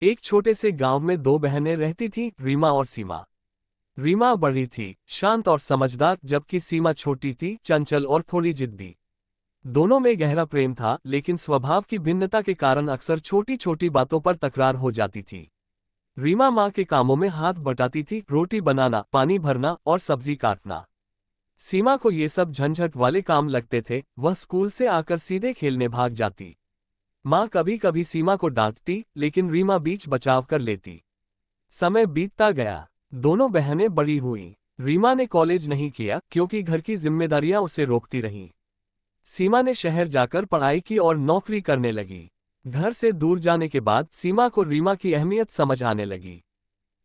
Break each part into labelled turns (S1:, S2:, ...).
S1: एक छोटे से गांव में दो बहनें रहती थीं, रीमा और सीमा। रीमा बड़ी थी, शांत और समझदार, जबकि सीमा छोटी थी, चंचल और थोड़ी जिद्दी। दोनों में गहरा प्रेम था, लेकिन स्वभाव की भिन्नता के कारण अक्सर छोटी छोटी बातों पर तकरार हो जाती थी। रीमा माँ के कामों में हाथ बटाती थी, रोटी बनाना, पानी भरना और सब्जी काटना। सीमा को ये सब झंझट वाले काम लगते थे, वह स्कूल से आकर सीधे खेलने भाग जाती। माँ कभी कभी सीमा को डांटती, लेकिन रीमा बीच बचाव कर लेती। समय बीतता गया, दोनों बहनें बड़ी हुईं। रीमा ने कॉलेज नहीं किया क्योंकि घर की जिम्मेदारियां उसे रोकती रहीं। सीमा ने शहर जाकर पढ़ाई की और नौकरी करने लगी। घर से दूर जाने के बाद सीमा को रीमा की अहमियत समझ आने लगी।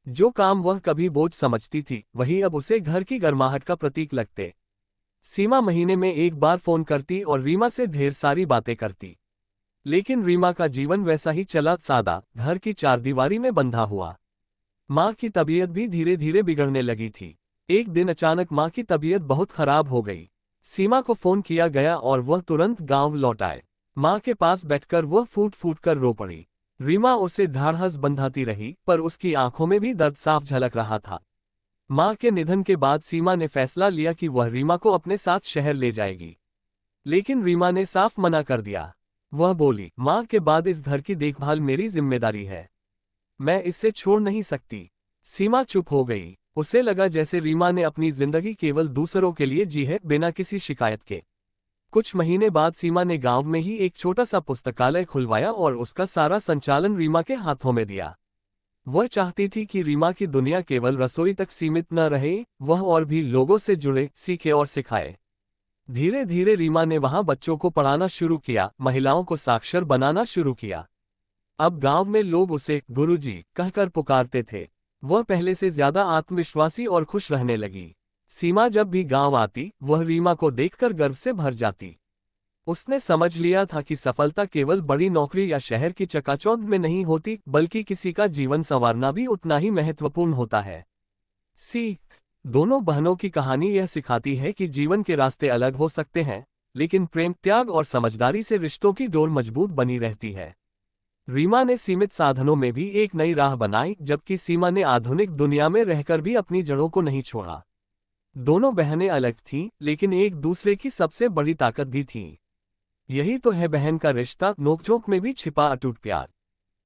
S1: जो काम वह कभी बोझ समझती थी, वही अब उसे घर की गर्माहट का प्रतीक लगते। सीमा महीने में एक बार फोन करती और रीमा से ढेर सारी बातें करती। लेकिन रीमा का जीवन वैसा ही चला, सादा, घर की चारदीवारी में बंधा हुआ। माँ की तबीयत भी धीरे धीरे बिगड़ने लगी थी। एक दिन अचानक माँ की तबीयत बहुत खराब हो गई। सीमा को फोन किया गया और वह तुरंत गांव लौट आए। माँ के पास बैठकर वह फूट फूट कर रो पड़ी। रीमा उसे ढाढ़स बंधाती रही, पर उसकी आंखों में भी दर्द साफ झलक रहा था। माँ के निधन के बाद सीमा ने फैसला लिया कि वह रीमा को अपने साथ शहर ले जाएगी। लेकिन रीमा ने साफ मना कर दिया। वह बोली, माँ के बाद इस घर की देखभाल मेरी जिम्मेदारी है, मैं इसे छोड़ नहीं सकती। सीमा चुप हो गई। उसे लगा जैसे रीमा ने अपनी जिंदगी केवल दूसरों के लिए जी है, बिना किसी शिकायत के। कुछ महीने बाद सीमा ने गांव में ही एक छोटा सा पुस्तकालय खुलवाया और उसका सारा संचालन रीमा के हाथों में दिया। वह चाहती थी कि रीमा की दुनिया केवल रसोई तक सीमित न रहे, वह और भी लोगों से जुड़े, सीखे और सिखाए। धीरे धीरे रीमा ने वहां बच्चों को पढ़ाना शुरू किया, महिलाओं को साक्षर बनाना शुरू किया। अब गांव में लोग उसे गुरुजी कहकर पुकारते थे। वह पहले से ज्यादा आत्मविश्वासी और खुश रहने लगी। सीमा जब भी गांव आती, वह रीमा को देखकर गर्व से भर जाती। उसने समझ लिया था कि सफलता केवल बड़ी नौकरी या शहर की चकाचौंध में नहीं होती, बल्कि किसी का जीवन संवारना भी उतना ही महत्वपूर्ण होता है। सीख। दोनों बहनों की कहानी यह सिखाती है कि जीवन के रास्ते अलग हो सकते हैं, लेकिन प्रेम, त्याग और समझदारी से रिश्तों की डोर मजबूत बनी रहती है। रीमा ने सीमित साधनों में भी एक नई राह बनाई, जबकि सीमा ने आधुनिक दुनिया में रहकर भी अपनी जड़ों को नहीं छोड़ा। दोनों बहनें अलग थीं, लेकिन एक दूसरे की सबसे बड़ी ताकत भी थीं। यही तो है बहन का रिश्ता, नोकझोंक में भी छिपा अटूट प्यार।